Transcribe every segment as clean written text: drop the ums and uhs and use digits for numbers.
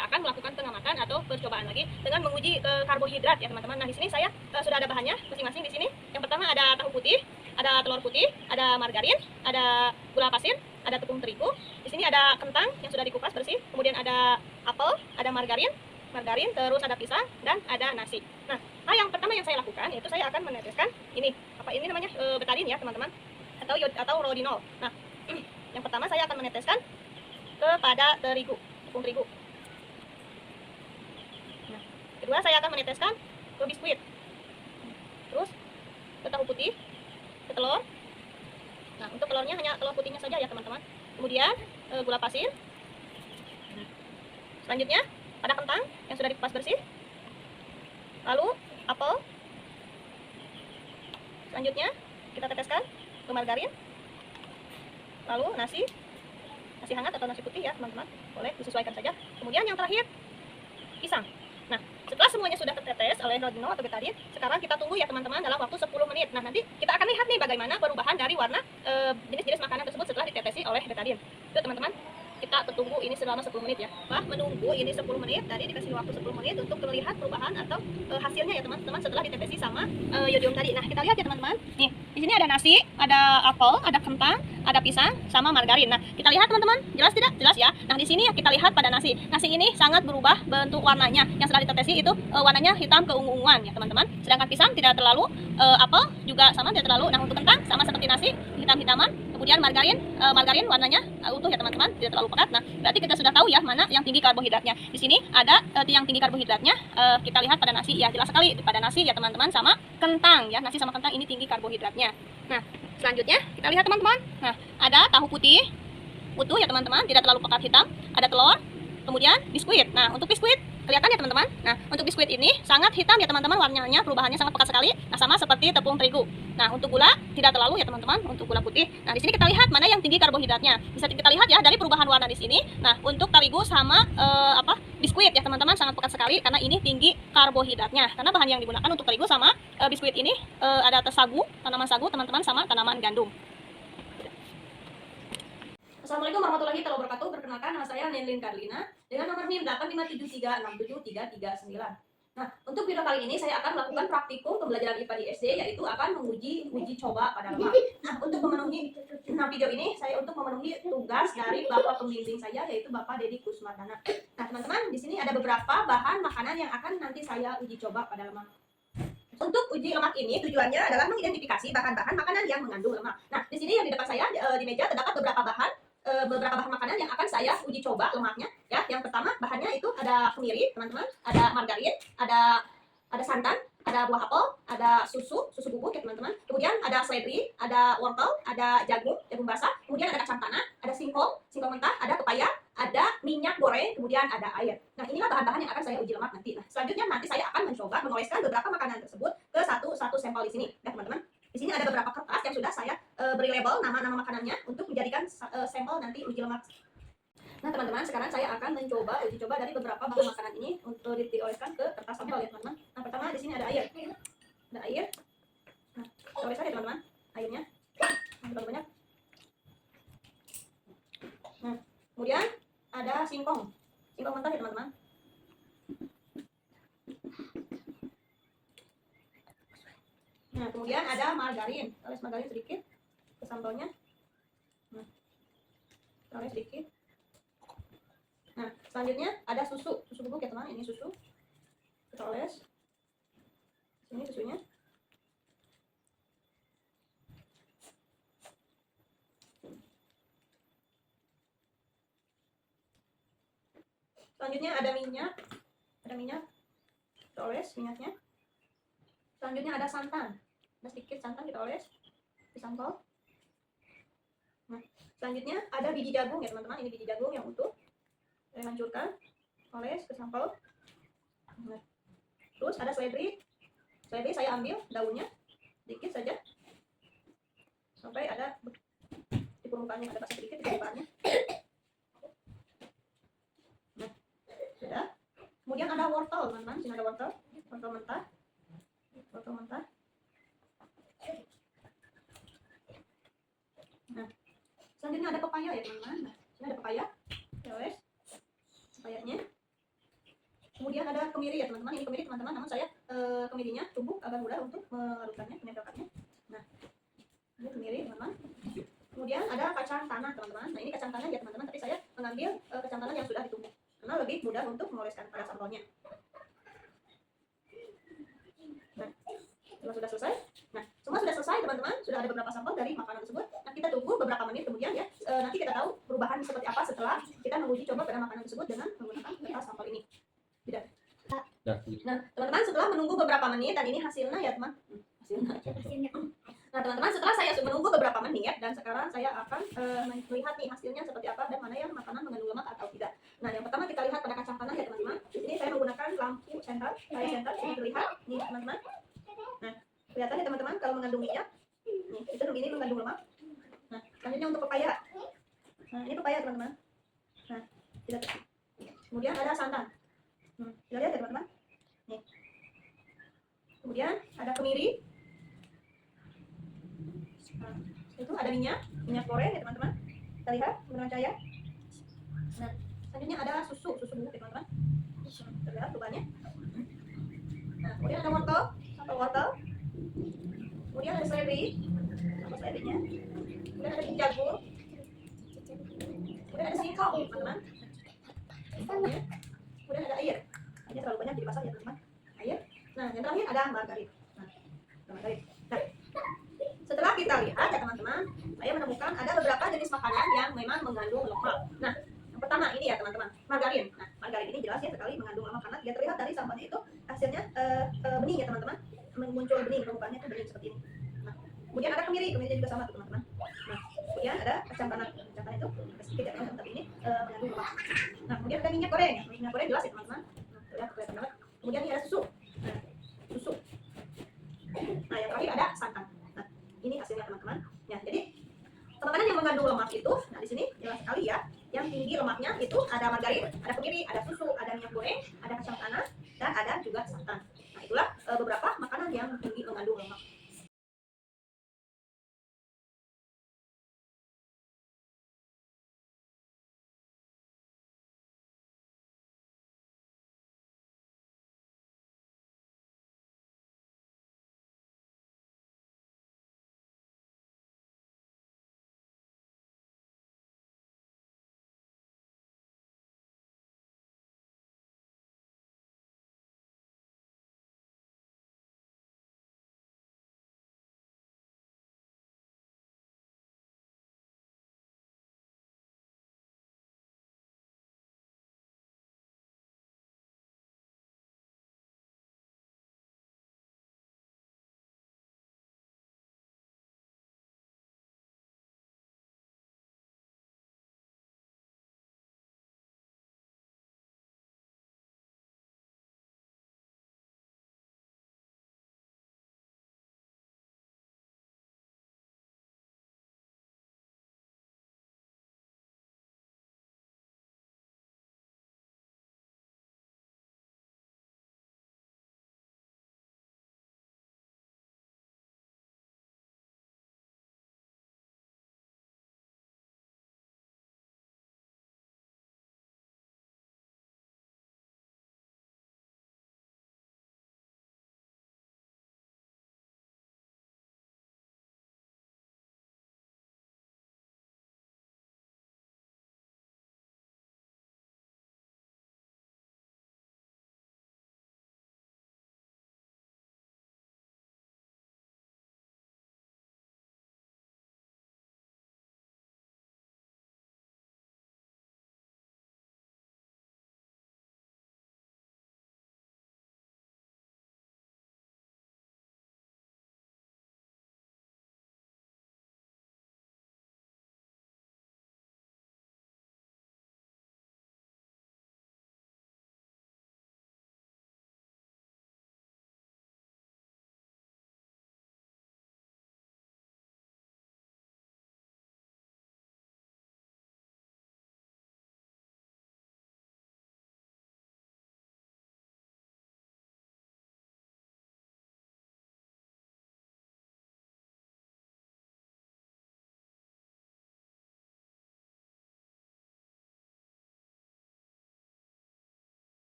saya akan melakukan pengamatan atau percobaan lagi dengan menguji karbohidrat ya teman-teman. Nah, di sini saya sudah ada bahannya masing-masing di sini. Yang pertama ada tahu putih, ada telur putih, ada margarin, ada gula pasir, ada tepung terigu. Di sini ada kentang yang sudah dikupas bersih, kemudian ada apel, ada margarin, terus ada pisang dan ada nasi. Nah, hal yang pertama yang saya lakukan yaitu saya akan meneteskan ini namanya betadin ya teman-teman, atau rodinol. Nah, yang pertama saya akan meneteskan kepada tepung terigu. Nah, kedua saya akan meneteskan ke biskuit, terus ke tahu putih, ke telur. Nah, untuk telurnya hanya telur putihnya saja ya teman-teman. Kemudian gula pasir. Selanjutnya ada kentang yang sudah dikupas bersih, lalu apel. Selanjutnya kita teteskan ke margarin, lalu nasi hangat atau nasi putih ya teman-teman, boleh disesuaikan saja. Kemudian yang terakhir pisang. Nah, setelah semuanya sudah tertetes oleh rodinol atau betadin, sekarang kita tunggu ya teman-teman dalam waktu 10 menit. Nah, nanti kita akan lihat nih bagaimana perubahan dari warna jenis-jenis makanan tersebut setelah ditetesi oleh betadin. Itu teman-teman, kita tunggu ini selama 10 menit ya. Menunggu ini 10 menit, tadi dikasih waktu 10 menit untuk melihat perubahan atau hasilnya ya teman-teman setelah ditetesi sama yodium tadi. Nah, kita lihat ya teman-teman. Nih, di sini ada nasi, ada apel, ada kentang, ada pisang sama margarin. Nah, kita lihat teman-teman, jelas tidak? Jelas ya. Nah, di sini kita lihat pada nasi. Nasi ini sangat berubah bentuk warnanya. Yang setelah ditetesi itu warnanya hitam keungu-unguan ya teman-teman. Sedangkan pisang tidak terlalu, apel juga sama tidak terlalu. Nah, untuk kentang sama seperti nasi, hitam-hitaman. Kemudian margarin warnanya utuh ya teman-teman, tidak terlalu pekat. Nah, berarti kita sudah tahu ya mana yang tinggi karbohidratnya. Di sini ada yang tinggi karbohidratnya, kita lihat pada nasi ya, jelas sekali pada nasi ya teman-teman, sama kentang ya. Nasi sama kentang ini tinggi karbohidratnya. Nah, selanjutnya kita lihat teman-teman. Nah, ada tahu putih utuh ya teman-teman, tidak terlalu pekat hitam, ada telur, kemudian biskuit. Nah, untuk biskuit kelihatan ya teman-teman. Nah, untuk biskuit ini sangat hitam ya teman-teman, warnanya perubahannya sangat pekat sekali. Nah, sama seperti tepung terigu. Nah, untuk gula tidak terlalu ya teman-teman, untuk gula putih. Nah, di sini kita lihat mana yang tinggi karbohidratnya. Bisa kita lihat ya dari perubahan warna di sini. Nah, untuk terigu sama biskuit ya teman-teman sangat pekat sekali karena ini tinggi karbohidratnya. Karena bahan yang digunakan untuk terigu sama biskuit ini ada tanaman sagu teman-teman, sama tanaman gandum. Assalamualaikum warahmatullahi wabarakatuh. Perkenalkan, nama saya Nenlin Karlina dengan nomor NIM 857367339. Nah, untuk video kali ini saya akan melakukan praktikum pembelajaran IPA di SD, yaitu akan menguji coba pada lemak. Nah, untuk memenuhi video ini saya untuk memenuhi tugas dari Bapak pembimbing saya, yaitu Bapak Dedi Kusmardana. Nah, teman-teman, di sini ada beberapa bahan makanan yang akan nanti saya uji coba pada lemak. Untuk uji lemak ini tujuannya adalah mengidentifikasi bahan-bahan makanan yang mengandung lemak. Nah, di sini yang di depan saya di meja terdapat beberapa bahan makanan yang akan saya uji coba lemaknya ya. Yang pertama bahannya itu ada kemiri teman-teman, ada margarin, ada santan, ada buah apel, ada susu bubuk ya teman-teman. Kemudian ada seledri, ada wortel, ada jagung basah, kemudian ada kacang tanah, ada singkong mentah, ada pepaya, ada minyak goreng, kemudian ada air. Nah, inilah bahan-bahan yang akan saya uji lemak nanti. Nah, selanjutnya nanti saya akan mencoba mengoleskan beberapa makanan tersebut ke satu sampel di sini ya teman-teman. Di sini ada beberapa kertas yang sudah saya beri label nama-nama makanannya untuk menjadikan sampel nanti uji lemak. Nah, teman-teman, sekarang saya akan mencoba uji coba dari beberapa bahan makanan ini untuk dioleskan ke kertas sampel ya teman-teman. Nah, pertama di sini ada air. Nah, oleskan ya teman-teman airnya. Nah, banyak. Nah, kemudian ada singkong mentah ya teman-teman. Nah, kemudian ada margarin, oles margarin sedikit ke sampelnya. Nah, oles sedikit. Nah, selanjutnya ada susu bubuk ya teman, ini susu kita oles. Ini susunya. Selanjutnya ada minyak, kita oles minyaknya. Selanjutnya ada santan, ada sedikit santan kita oles di sampel. Nah, selanjutnya ada biji jagung ya teman-teman, ini biji jagung yang utuh, saya hancurkan, oles ke sampel. Nah, terus ada seledri saya ambil daunnya sedikit saja sampai ada di permukaannya, ada basah sedikit di permukaannya. Nah, sudah. Kemudian ada wortel teman-teman, sini ada wortel mentah. Nah, selanjutnya ada pepaya ya teman-teman. Nah, sini ada pepaya, oles pepayanya. kemiri ya teman-teman. Ini kemiri teman-teman, namun saya kemirinya tumbuk agak mudah untuk melarutkannya, menempelkannya. Nah, ini kemiri teman-teman. Kemudian ada kacang tanah teman-teman. Nah, ini kacang tanah ya teman-teman, tapi saya mengambil kacang tanah yang sudah ditumbuk karena lebih mudah untuk mengoleskan pada sambelnya. Nah, setelah sudah selesai, nah semua sudah selesai teman-teman, sudah ada beberapa sampel dari makanan tersebut. Nah, kita tunggu beberapa menit kemudian ya, nanti kita tahu perubahan seperti apa setelah kita menguji coba pada makanan tersebut dengan menggunakan kertas sampel ini. Tidak. Nah, teman-teman, setelah menunggu beberapa menit, dan ini hasilnya ya teman. Hasilnya. Nah, teman-teman, setelah saya menunggu beberapa menit dan sekarang saya akan melihat nih hasilnya seperti apa dan mana yang makanan mengandung lemak atau tidak. Nah, yang pertama kita lihat pada kacang tanah ya teman-teman. Di sini saya menggunakan lampu senter, cahaya senter, ini terlihat nih teman-teman. Nah, kelihatan ya teman-teman kalau mengandung minyak. Nih, itu ini mengandung lemak. Nah, selanjutnya untuk pepaya. Nah, ini pepaya teman-teman. Nah, tidak. Kemudian ada santan. Kita lihat ya teman-teman. Nih. Kemudian ada kemiri. Nah, itu ada minyak goreng ya teman-teman. Kita lihat menggunakan cahaya. Nah, selanjutnya ada susu bubuk ya teman-teman. Kita lihat perubahannya. Nah, kemudian ada wortel, sambal wortel. Kemudian ada seledri, sambal seledrinya. Kemudian ada jagung. Kemudian ada singkong teman-teman. Kemudian ada air. Ini terlalu banyak jadi pasang ya teman-teman. Air. Nah, yang terakhir ada margarin. Nah, setelah kita lihat ya teman-teman, saya menemukan ada beberapa jenis makanan yang memang mengandung lemak. Nah, yang pertama ini ya teman-teman, margarin. Nah, margarin ini jelas ya sekali mengandung lemak karena dia terlihat dari sampelnya itu hasilnya bening ya teman-teman, muncul bening, permukaannya itu bening seperti ini. Nah, kemudian ada kemirinya juga sama tuh teman-teman. Nah, kemudian ada kacang tanah itu sedikit ya teman-teman, tapi ini mengandung lemak. Nah, kemudian ada minyak goreng. Minyak goreng jelas ya teman-teman. Nah, kelihatan banget. Kemudian ini ada susu. Nah, susu. Nah, yang terakhir ada santan. Nah, ini hasilnya teman-teman. Ya, jadi makanan yang mengandung lemak itu, nah di sini jelas sekali ya, yang tinggi lemaknya itu ada margarin, ada kemiri, ada susu, ada minyak goreng, ada kacang tanah, dan ada juga santan. Nah, itulah beberapa makanan yang tinggi mengandung lemak.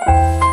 ya.